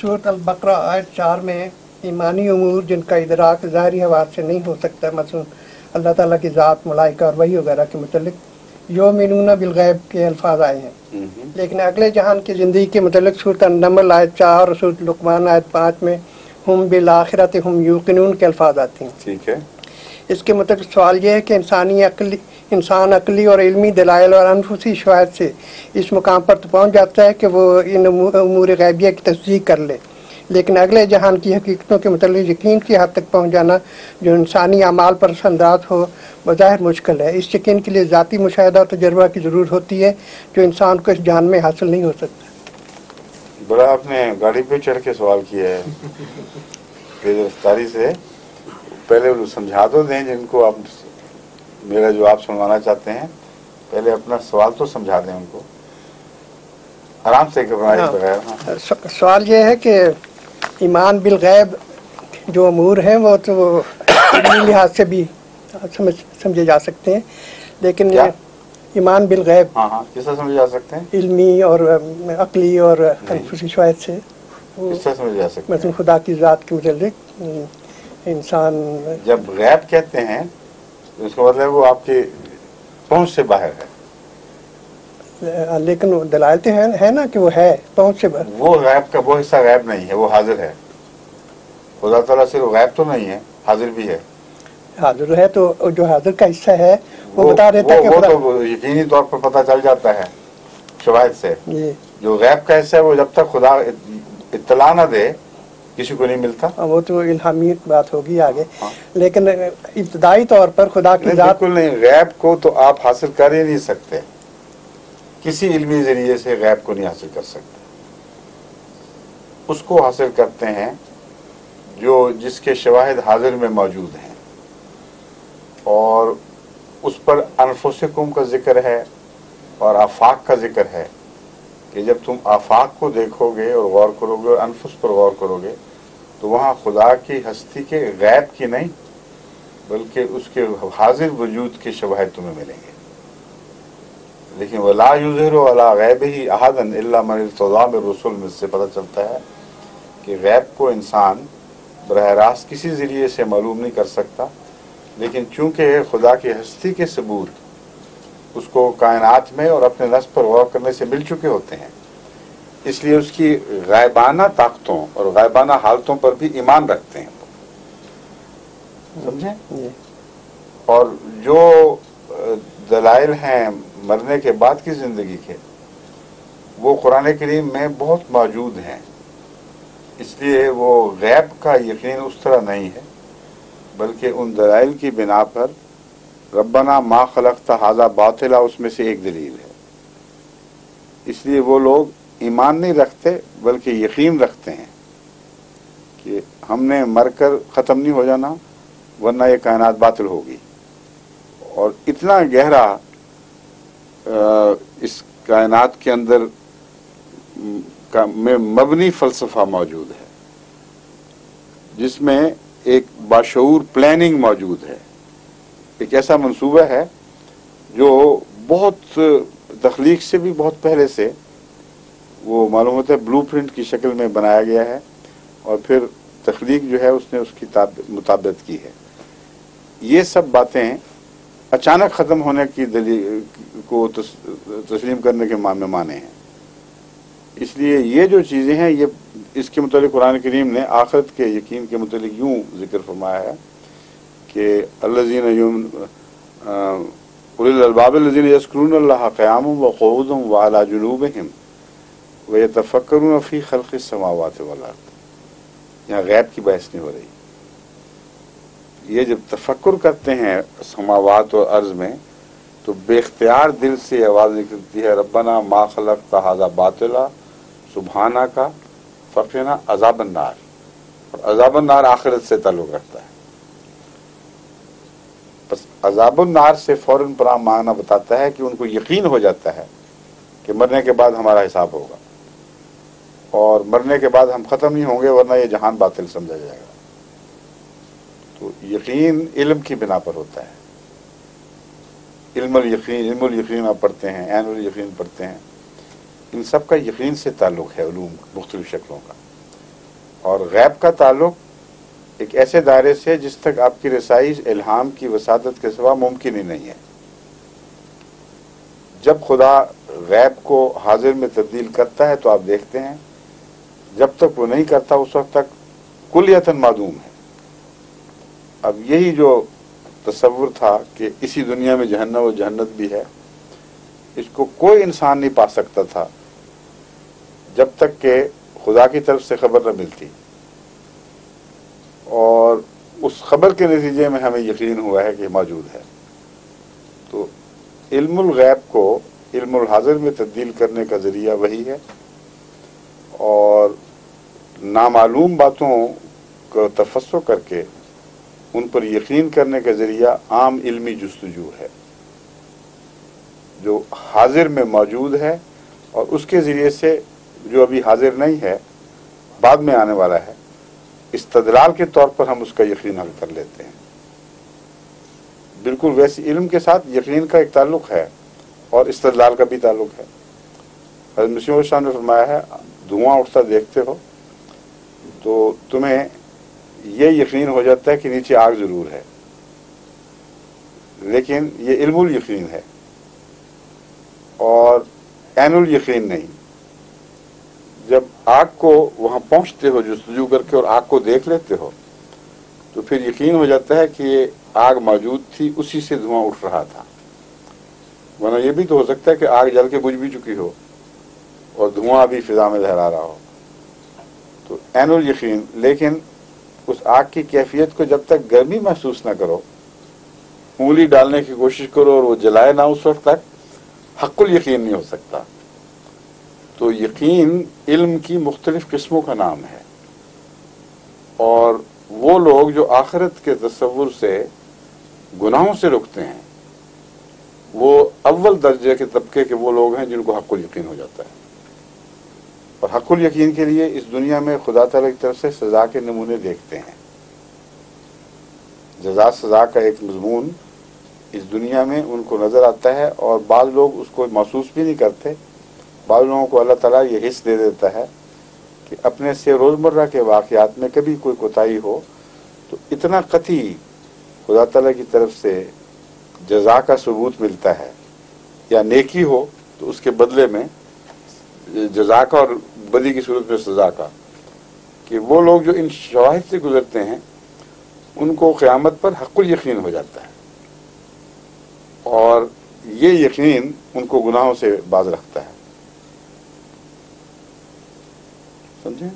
सूरत अल-बकरा आयत 4 में ईमानी उमूर जिनका इदराक ज़ाहरी हवास से नहीं हो सकता, मसलन अल्लाह ताला की ज़ात, मलाइका और वही वगैरह के मुतल्लिक युमिनूना बिल गैब के अल्फाज आए हैं। लेकिन अगले जहान की ज़िंदगी के मुतल्लिक सूरत अन-नमल आयत 4 और सूरत लुक़मान आयत 5 में हुम बिल आखिरत हुम यूक़िनून के अल्फाज आते हैं। ठीक है। इसके मुतल्लिक सवाल यह है कि इंसान अकली और इल्मी दलाइल और अनफुसी शवाहिद से इस मुकाम पर तो पहुँच जाता है कि वो इन उमूर गैबिया की तस्दीक कर ले, लेकिन अगले जहान की हकीकतों के मुतल्लिक यकीन की हद तक पहुँच जाना जो इंसानी अमाल पर असरअंदाज हो बज़ाहिर मुश्किल है। इस यकीन के लिए ज़ाती मुशाहिदा और तजुर्बा की ज़रूरत होती है जो इंसान को इस जान में हासिल नहीं हो सकता। बड़ा आपने गाड़ी पे चढ़ के सवाल किया है बेदरफ्तारी से। पहले वो समझा तो दें जिनको आप मेरा जवाब सुनवाना चाहते हैं, पहले अपना सवाल तो समझा दें उनको आराम से घबराए बगैर। हाँ। सवाल ये है कि ईमान बिल गैब जो अमूर हैं वो तो इल्मी लिहाज से भी समझे जा सकते हैं, लेकिन ईमान बिल गैब हाँ किससे समझे जा सकते हैं? इल्मी और अकली और अनफुसी शवाहिद से किससे समझे जा सकते हैं? मतलब खुदा की ज़ात के मुतल्लिक इंसान जब गैब कहते हैं तो इसका मतलब वो आपकी पहुंच से बाहर है, लेकिन दलाइल तो है ना कि वो है पहुंच से बाहर। वो गैब का वो हिस्सा गैब नहीं है, वो हाजिर है। खुदा ताला सिर्फ गैब तो नहीं है, हाजिर भी है। हाजिर है तो जो हाजिर का हिस्सा है वो बता देता है कि वो तो यकीनी तौर पर पता चल जाता है शवाहिद से। जो गैब का हिस्सा है वो जब तक खुदा इत्तला न दे किसी को नहीं मिलता। वो तो इल्हामी बात होगी आगे। हाँ। लेकिन इब्तदाई तौर पर खुदा की ज़ात बिल्कुल नहीं, गैब को तो आप हासिल कर ही नहीं सकते, किसी इल्मी जरिए से गैब को नहीं हासिल कर सकते। उसको हासिल करते हैं जो जिसके शवाहिद हाजिर में मौजूद हैं, और उस पर अनफुसिकुम का जिक्र है और आफाक का जिक्र है कि जब तुम आफाक को देखोगे और गौर करोगे और अनफुस पर गौर करोगे तो वहाँ खुदा की हस्ती के गैब की नहीं बल्कि उसके हाजिर वजूद के शवाहिद तुम्हें मिलेंगे। लेकिन वला युज़हिरु अला गैबिही अहदन इल्ला मन इर्तज़ा मिर रसूल में से पता चलता है कि गैब को इंसान बरह रास्त किसी ज़रिए से मालूम नहीं कर सकता, लेकिन चूँकि खुदा की हस्ती के सबूत उसको कायनात में और अपने नस्ब पर गौर करने से मिल चुके होते हैं, इसलिए उसकी गायबाना ताकतों और गायबाना हालतों पर भी ईमान रखते हैं। समझे? और जो दलाइल हैं मरने के बाद की ज़िंदगी के, वो कुरान करीम में बहुत मौजूद हैं, इसलिए वो गैब का यकीन उस तरह नहीं है, बल्कि उन दलाइल की बिना पर रब्बना मा खलक़्ता हाज़ा बातिला उसमें से एक दलील है। इसलिए वो लोग ईमान नहीं रखते बल्कि यकीन रखते हैं कि हमने मरकर ख़त्म नहीं हो जाना वरना ये कायनात बातिल होगी। और इतना गहरा इस कायनात के अंदर में मबनी फ़लसफ़ा मौजूद है, जिसमें एक बाशऊर प्लानिंग मौजूद है, एक ऐसा मंसूबा है जो बहुत तख्लीक से भी बहुत पहले से वो मालूम होता है ब्लूप्रिंट की शक्ल में बनाया गया है, और फिर तख्लीक जो है उसने उसकी मुताबित की है। ये सब बातें अचानक ख़त्म होने की दलील को तस्लीम करने के माने हैं। इसलिए ये जो चीज़ें हैं ये इसके मुतालिक कुरान करीम ने आखिरत के यकीन के मुतालिक यूँ जिक्र फरमाया है कि अल्लज़ीना उलिल अलबाब अल्लज़ीना यज़कुरूनल्लाह क़ियामन व क़ुऊदन व अला जुनूबिहिम व यतफ़क्करून फ़ी ख़ल्क़िस समावाति वल अर्द। यहाँ गैब की बहस नहीं हो रही। ये जब तफक्कुर करते हैं समावात और अर्ज़ में तो बेख्तियार दिल से आवाज़ निकलती है रब्बना मा खलक़्ता हाज़ा बातिला सुब्हाना का फ़क़िना अज़ाबन नार। और अज़ाबन नार आखिरत से ताल्लुक़ रखता है। बस अज़ाबुन नार से फ़ौरन परा माना बताता है कि उनको यकीन हो जाता है कि मरने के बाद हमारा हिसाब होगा और मरने के बाद हम ख़त्म नहीं होंगे वरना ये जहान बातिल समझा जाएगा। तो यकीन इल्म की बिना पर होता है। इल्मुल यकीन आप पढ़ते हैं, ऐनुल यकीन पढ़ते हैं, इन सब का यकीन से ताल्लुक़ है उलूम मुख्तलिफ शक्लों का। اور غیب کا تعلق ایک ایسے دائرے سے جس تک آپ کی رسائی الہام کی وساطت کے سوا ممکن ہی نہیں ہے. جب خدا غیب کو حاضر میں تبدیل کرتا ہے تو آپ دیکھتے ہیں، جب تک وہ نہیں کرتا اس وقت تک کلیتاً معدوم ہے. اب یہی جو تصور تھا کہ اسی دنیا میں جہنم و جہنت بھی ہے، اس کو کوئی انسان نہیں پا سکتا تھا جب تک کہ خدا کی طرف سے خبر نہ ملتی، اور اس خبر کے نتیجے میں ہمیں یقین ہوا ہے کہ موجود ہے. تو علم الغیب کو علم الحاضر میں تبدیل کرنے کا ذریعہ وہی ہے، اور نامعلوم باتوں کو تفسر کر کے ان پر یقین کرنے کا ذریعہ عام علمی جستجو ہے جو حاضر میں موجود ہے، اور اس کے ذریعے سے جو ابھی حاضر نہیں ہے بعد میں آنے والا ہے، استدلال کے طور پر ہم اس کا یقین حل کر لیتے ہیں. بالکل ویسے علم کے ساتھ یقین کا ایک تعلق ہے اور استدلال کا بھی تعلق ہے. حضرت مسیح علیہ السلام نے فرمایا ہے، دھواں اٹھتا دیکھتے ہو تو تمہیں یہ یقین ہو جاتا ہے کہ نیچے آگ ضرور ہے، لیکن یہ علم الیقین ہے اور عین الیقین نہیں. جب آگ کو وہاں پہنچتے ہو جستجو کر کے اور آگ کو دیکھ لیتے ہو تو پھر یقین ہو جاتا ہے کہ یہ آگ موجود تھی، اسی سے دھواں اٹھ رہا تھا. ورنہ یہ بھی تو ہو سکتا ہے کہ آگ جل کے بجھ بھی چکی ہو اور دھواں ابھی فضا میں لہرا رہا ہو. تو عین الیقین، لیکن اس آگ کی کیفیت کو جب تک گرمی محسوس نہ کرو، انگلی ڈالنے کی کوشش کرو اور وہ جلائے نہ، اس وقت تک حق الیقین نہیں ہو سکتا. تو یقین علم کی مختلف قسموں کا نام ہے، اور وہ لوگ جو آخرت کے تصور سے گناہوں سے رکتے ہیں وہ اول درجے کے طبقے کے وہ لوگ ہیں جن کو حق الیقین ہو جاتا ہے. اور حق الیقین کے لیے اس دنیا میں خدا تعالیٰ کی طرف سے سزا کے نمونے دیکھتے ہیں. جزا سزا کا ایک مضمون اس دنیا میں ان کو نظر آتا ہے، اور بعض لوگ اس کو محسوس بھی نہیں کرتے. بعض لوگوں کو اللہ تعالیٰ یہ حص دے دیتا ہے کہ اپنے سے روزمرہ کے واقعات میں کبھی کوئی کوتاہی ہو تو اتنا قطعی خدا تعالیٰ کی طرف سے جزا کا ثبوت ملتا ہے، یا نیکی ہو تو اس کے بدلے میں جزا کا اور بدی کی صورت میں سزا کا، کہ وہ لوگ جو ان شواہد سے گزرتے ہیں ان کو قیامت پر حق الیقین ہو جاتا ہے، اور یہ یقین ان کو گناہوں سے باز رکھتا ہے. سمجھیں؟